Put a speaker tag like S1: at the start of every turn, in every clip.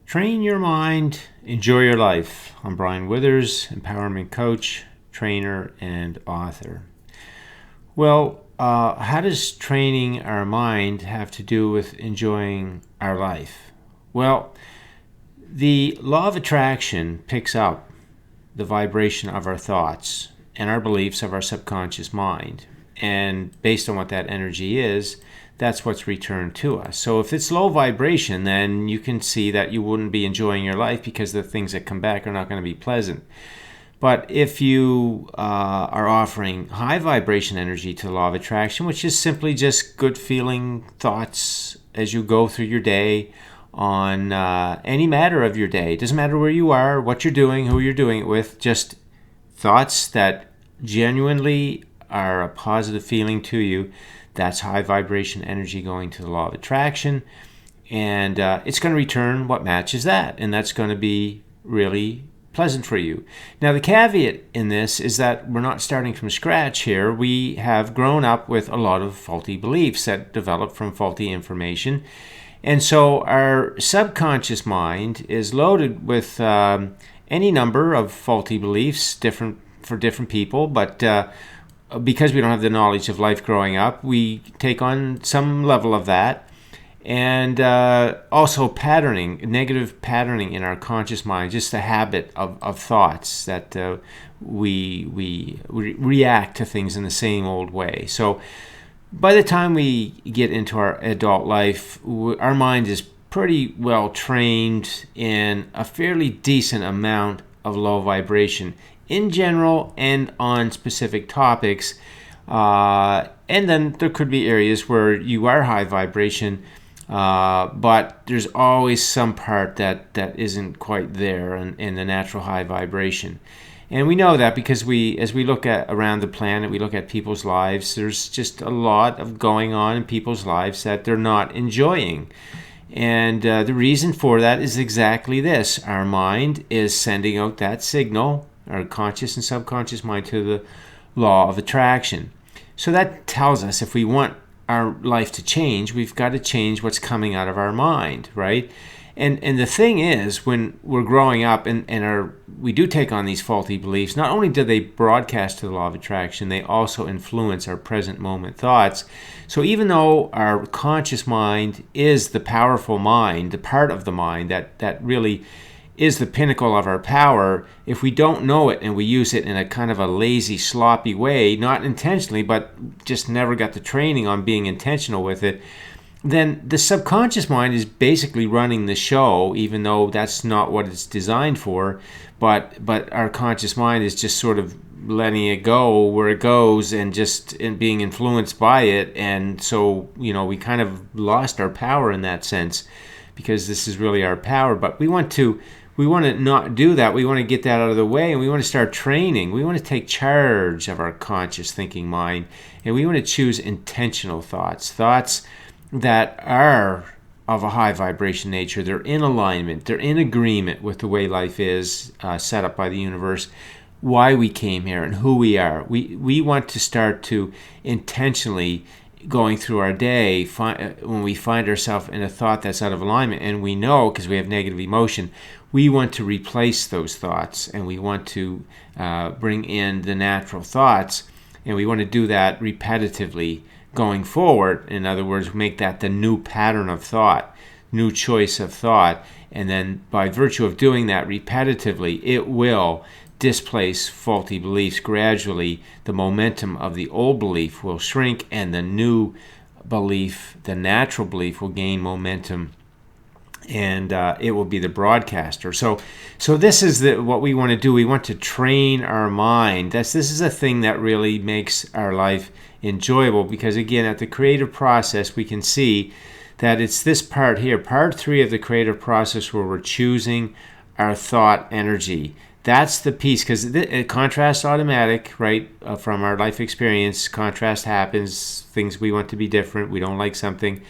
S1: Train your mind, enjoy your life. I'm Brian Withers, empowerment coach, trainer, and author. Well, how does training our mind have to do with enjoying our life? Well, the law of attraction picks up the vibration of our thoughts and our beliefs of our subconscious mind. And based on what that energy is, that's what's returned to us. So if it's low vibration, then you can see that you wouldn't be enjoying your life because the things that come back are not going to be pleasant. But if you are offering high vibration energy to the law of attraction, which is simply just good feeling thoughts as you go through your day on any matter of your day, it doesn't matter where you are, what you're doing, who you're doing it with, just thoughts that genuinely are a positive feeling to you, that's high vibration energy going to the law of attraction, and it's going to return what matches that, and that's going to be really pleasant for you. Now, the caveat in this is that we're not starting from scratch here. We have grown up with a lot of faulty beliefs that develop from faulty information, and so our subconscious mind is loaded with any number of faulty beliefs, different for different people, but because we don't have the knowledge of life growing up, we take on some level of that. And also patterning, negative patterning in our conscious mind, just a habit of thoughts that we react to things in the same old way. So by the time we get into our adult life, our mind is pretty well trained in a fairly decent amount of low vibration in general and on specific topics. And then there could be areas where you are high vibration, but there's always some part that isn't quite there in the natural high vibration. And we know that because as we look at around the planet, we look at people's lives, there's just a lot of going on in people's lives that they're not enjoying. And the reason for that is exactly this. Our mind is sending out that signal, our conscious and subconscious mind, to the law of attraction. So that tells us if we want our life to change, we've got to change what's coming out of our mind, right? And the thing is, when we're growing up and we do take on these faulty beliefs, not only do they broadcast to the law of attraction, they also influence our present moment thoughts. So even though our conscious mind is the powerful mind, the part of the mind that really is the pinnacle of our power, if we don't know it and we use it in a kind of a lazy, sloppy way, not intentionally, but just never got the training on being intentional with it, then the subconscious mind is basically running the show, even though that's not what it's designed for. But our conscious mind is just sort of letting it go where it goes and just being influenced by it. And so, we kind of lost our power in that sense, because this is really our power. But we want to not do that. We want to get that out of the way, and we want to start training. We want to take charge of our conscious thinking mind, and we want to choose intentional thoughts that are of a high vibration nature. They're in alignment. They're in agreement with the way life is set up by the universe, why we came here, and who we are. We want to start to intentionally going through our day, when we find ourselves in a thought that's out of alignment, and we know because we have negative emotion, we want to replace those thoughts, and we want to bring in the natural thoughts, and we want to do that repetitively going forward. In other words, make that the new pattern of thought, new choice of thought, and then by virtue of doing that repetitively, it will displace faulty beliefs gradually. The momentum of the old belief will shrink, and the new belief, the natural belief, will gain momentum, and it will be the broadcaster. So this is what we want to do. We want to train our mind. This is a thing that really makes our life enjoyable, because again, at the creative process, we can see that it's this part here, part 3 of the creative process, where we're choosing our thought energy. That's the piece, because contrast automatic, right? From our life experience, contrast happens. Things we want to be different. We don't like something.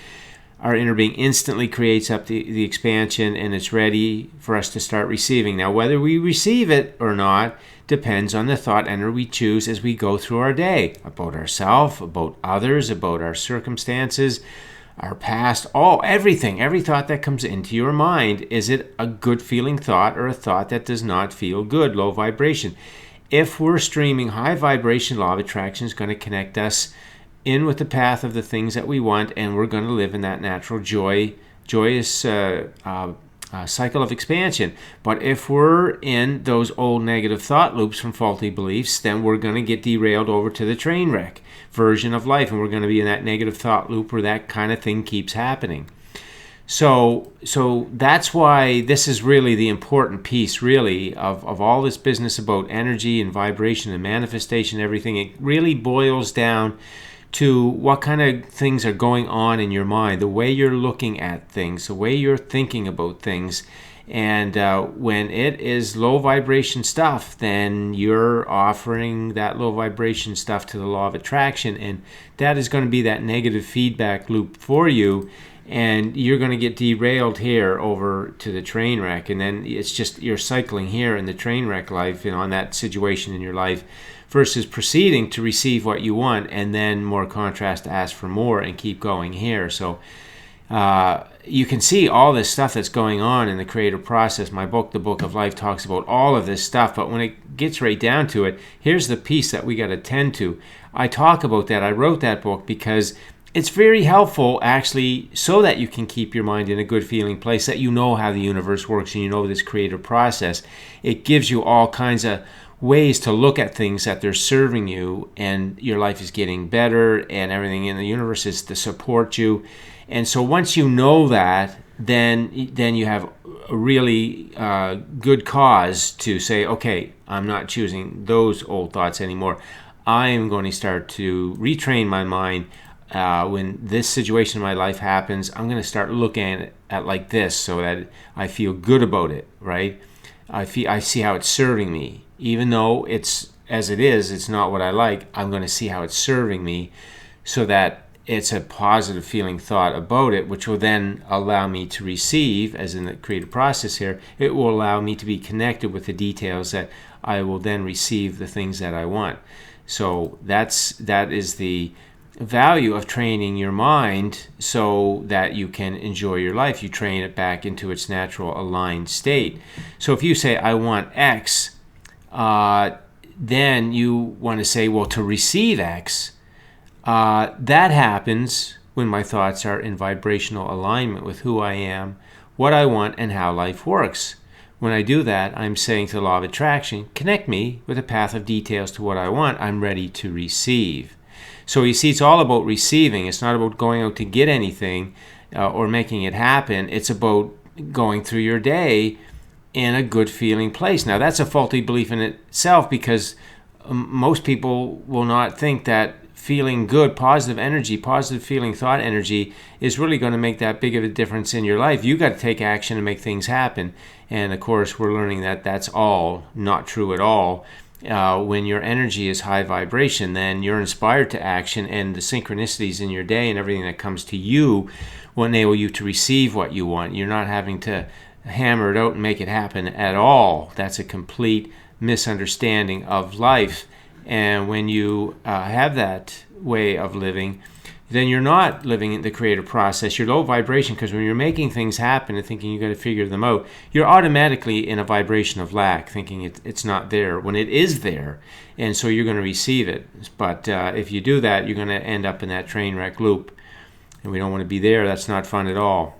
S1: Our inner being instantly creates up the expansion, and it's ready for us to start receiving. Now, whether we receive it or not depends on the thought energy we choose as we go through our day, about ourselves, about others, about our circumstances, our past, every thought that comes into your mind. Is it a good feeling thought or a thought that does not feel good, low vibration? If we're streaming high vibration, law of attraction is going to connect us in with the path of the things that we want, and we're going to live in that natural joyous cycle of expansion. But if we're in those old negative thought loops from faulty beliefs, then we're going to get derailed over to the train wreck version of life, and we're going to be in that negative thought loop where that kind of thing keeps happening. So that's why this is really the important piece, really, of all this business about energy and vibration and manifestation, everything. It really boils down to what kind of things are going on in your mind, the way you're looking at things, the way you're thinking about things. And when it is low vibration stuff, then you're offering that low vibration stuff to the law of attraction, and that is going to be that negative feedback loop for you. And you're going to get derailed here over to the train wreck, and then it's just you're cycling here in the train wreck life, on that situation in your life, versus proceeding to receive what you want, and then more contrast to ask for more and keep going here. So you can see all this stuff that's going on in the creative process. My book, The Book of Life, talks about all of this stuff, but when it gets right down to it, here's the piece that we got to tend to. I talk about that. I wrote that book because it's very helpful, actually, so that you can keep your mind in a good feeling place, that you know how the universe works and you know this creative process. It gives you all kinds of ways to look at things that they're serving you, and your life is getting better, and everything in the universe is to support you. And so once you know that, then you have a really good cause to say, okay, I'm not choosing those old thoughts anymore. I am going to start to retrain my mind. When this situation in my life happens, I'm going to start looking at like this, so that I feel good about it, right? I see how it's serving me. Even though it's not what I like, I'm going to see how it's serving me, so that it's a positive feeling thought about it, which will then allow me to receive, as in the creative process here, it will allow me to be connected with the details that I will then receive the things that I want. So that is the value of training your mind so that you can enjoy your life. You train it back into its natural aligned state. So if you say, I want X, then you want to say, well, to receive X, that happens when my thoughts are in vibrational alignment with who I am, what I want, and how life works. When I do that, I'm saying to the law of attraction, connect me with a path of details to what I want. I'm ready to receive. So you see, it's all about receiving. It's not about going out to get anything or making it happen. It's about going through your day in a good feeling place. Now, that's a faulty belief in itself, because most people will not think that feeling good, positive energy, positive feeling thought energy is really going to make that big of a difference in your life. You got to take action and make things happen. And of course, we're learning that that's all not true at all. When your energy is high vibration, then you're inspired to action, and the synchronicities in your day and everything that comes to you will enable you to receive what you want. You're not having to hammer it out and make it happen at all. That's a complete misunderstanding of life. And when you have that way of living, then you're not living in the creative process. You're low vibration, because when you're making things happen and thinking you got to figure them out, you're automatically in a vibration of lack, thinking it's not there when it is there. And so you're going to receive it. But if you do that, you're going to end up in that train wreck loop. And we don't want to be there. That's not fun at all.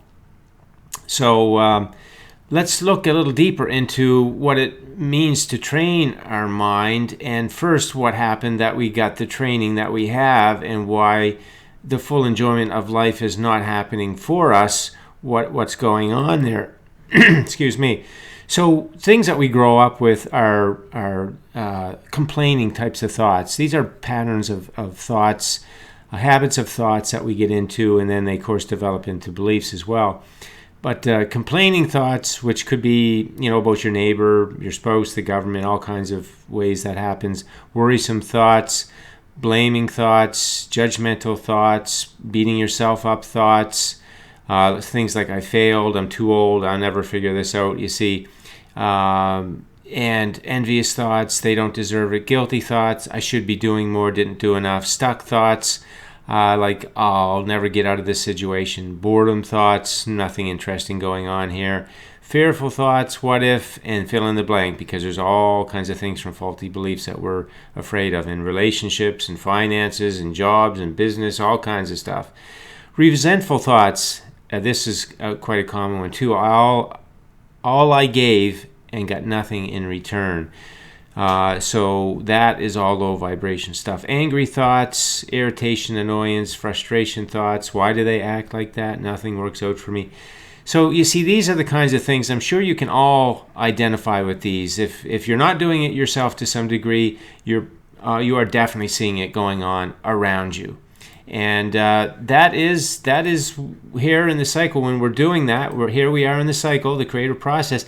S1: So let's look a little deeper into what it means to train our mind. And first, what happened that we got the training that we have, and why the full enjoyment of life is not happening for us, what's going on there. Excuse me. So things that we grow up with are complaining types of thoughts. These are patterns of thoughts, habits of thoughts that we get into, and then they, of course, develop into beliefs as well. But complaining thoughts, which could be, about your neighbor, your spouse, the government, all kinds of ways that happens. Worrisome thoughts, blaming thoughts, judgmental thoughts, beating yourself up thoughts, things like I failed, I'm too old, I'll never figure this out, you see. And envious thoughts, they don't deserve it. Guilty thoughts, I should be doing more, didn't do enough. Stuck thoughts, like I'll never get out of this situation. Boredom thoughts, nothing interesting going on here. Fearful thoughts, what if, and fill in the blank, because there's all kinds of things from faulty beliefs that we're afraid of in relationships and finances and jobs and business, all kinds of stuff. Resentful thoughts, this is quite a common one too. All I gave and got nothing in return. So that is all low vibration stuff. Angry thoughts, irritation, annoyance, frustration thoughts. Why do they act like that? Nothing works out for me. So you see, these are the kinds of things I'm sure you can all identify with these. If you're not doing it yourself to some degree, you are definitely seeing it going on around you. And that is here in the cycle. When we're doing that, we are in the cycle, the creative process,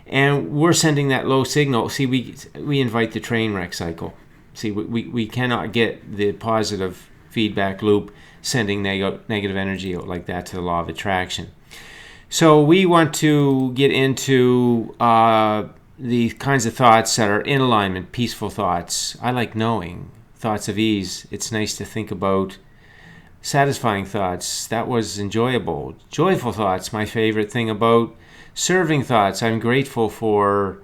S1: and we're sending that low signal. See, we invite the train wreck cycle. See, we cannot get the positive feedback loop sending negative energy out like that to the law of attraction. So we want to get into the kinds of thoughts that are in alignment, peaceful thoughts. I like knowing, thoughts of ease. It's nice to think about. Satisfying thoughts, that was enjoyable. Joyful thoughts, my favorite thing about. Serving thoughts, I'm grateful for.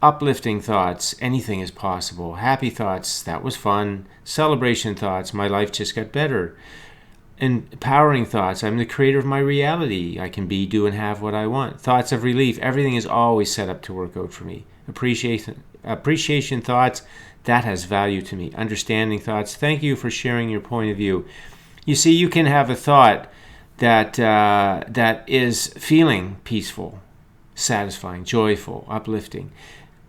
S1: Uplifting thoughts, anything is possible. Happy thoughts, that was fun. Celebration thoughts, my life just got better. Empowering thoughts, I'm the creator of my reality. I can be, do, and have what I want. Thoughts of relief, everything is always set up to work out for me. Appreciation thoughts, that has value to me. Understanding thoughts, thank you for sharing your point of view. You see, you can have a thought that is feeling peaceful, satisfying, joyful, uplifting.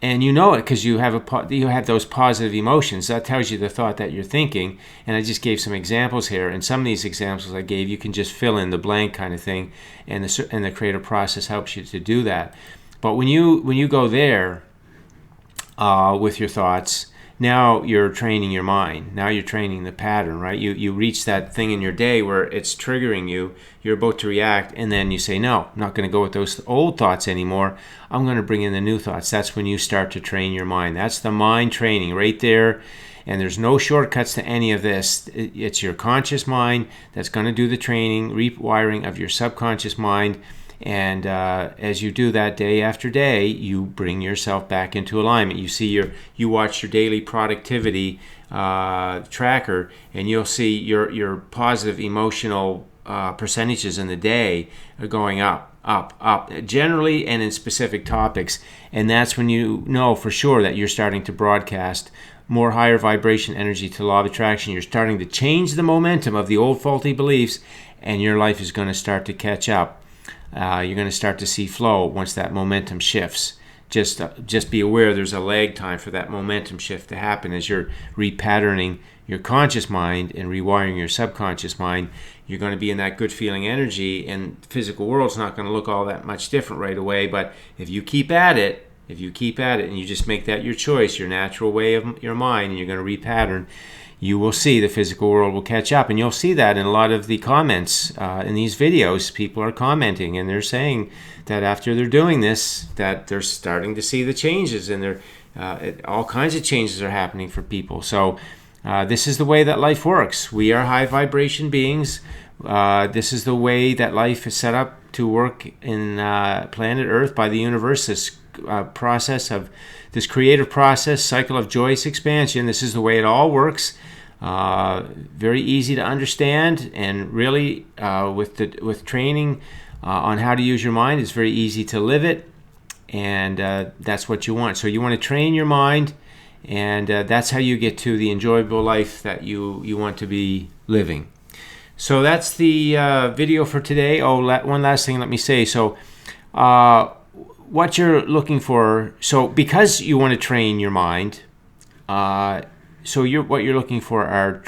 S1: And you know it because you have those positive emotions. That tells you the thought that you're thinking. And I just gave some examples here. And some of these examples I gave, you can just fill in the blank kind of thing. And the creative process helps you to do that. But when you go there with your thoughts, now you're training your mind. Now you're training the pattern, right? You reach that thing in your day where it's triggering you. You're about to react, and then you say, no, I'm not going to go with those old thoughts anymore. I'm going to bring in the new thoughts. That's when you start to train your mind. That's the mind training right there. And there's no shortcuts to any of this. It's your conscious mind that's going to do the training, rewiring of your subconscious mind. And as you do that day after day, you bring yourself back into alignment. You watch your daily productivity tracker, and you'll see your positive emotional percentages in the day are going up, generally and in specific topics. And that's when you know for sure that you're starting to broadcast more higher vibration energy to law of attraction. You're starting to change the momentum of the old faulty beliefs, and your life is going to start to catch up. You're going to start to see flow once that momentum shifts. Just be aware there's a lag time for that momentum shift to happen as you're repatterning your conscious mind and rewiring your subconscious mind. You're going to be in that good feeling energy, and the physical world's not going to look all that much different right away. But if you keep at it, and you just make that your choice, your natural way of your mind, and you're going to repattern, you will see the physical world will catch up. And you'll see that in a lot of the comments in these videos. People are commenting, and they're saying that after they're doing this, that they're starting to see the changes, and all kinds of changes are happening for people. So this is the way that life works. We are high vibration beings. This is the way that life is set up to work in planet Earth by the universe. This process of this creative process, cycle of joyous expansion. This is the way it all works. Very easy to understand, and really with training on how to use your mind, it's very easy to live it, and that's what you want. So you want to train your mind, and that's how you get to the enjoyable life that you want to be living. So that's the video for today. One last thing let me say. So what you're looking for, so because you want to train your mind, what you're looking for are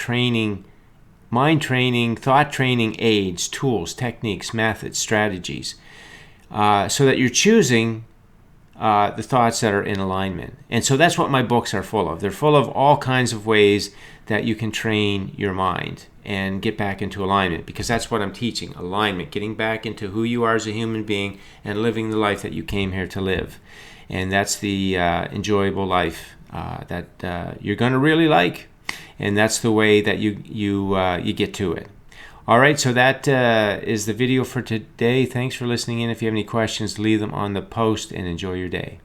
S1: mind training, thought training aids, tools, techniques, methods, strategies, so that you're choosing the thoughts that are in alignment. And so that's what my books are full of. They're full of all kinds of ways that you can train your mind and get back into alignment, because that's what I'm teaching, alignment, getting back into who you are as a human being and living the life that you came here to live. And that's the enjoyable life that you're going to really like. and that's the way that you get to it. All right, so that is the video for today. Thanks for listening in. If you have any questions, leave them on the post, and enjoy your day.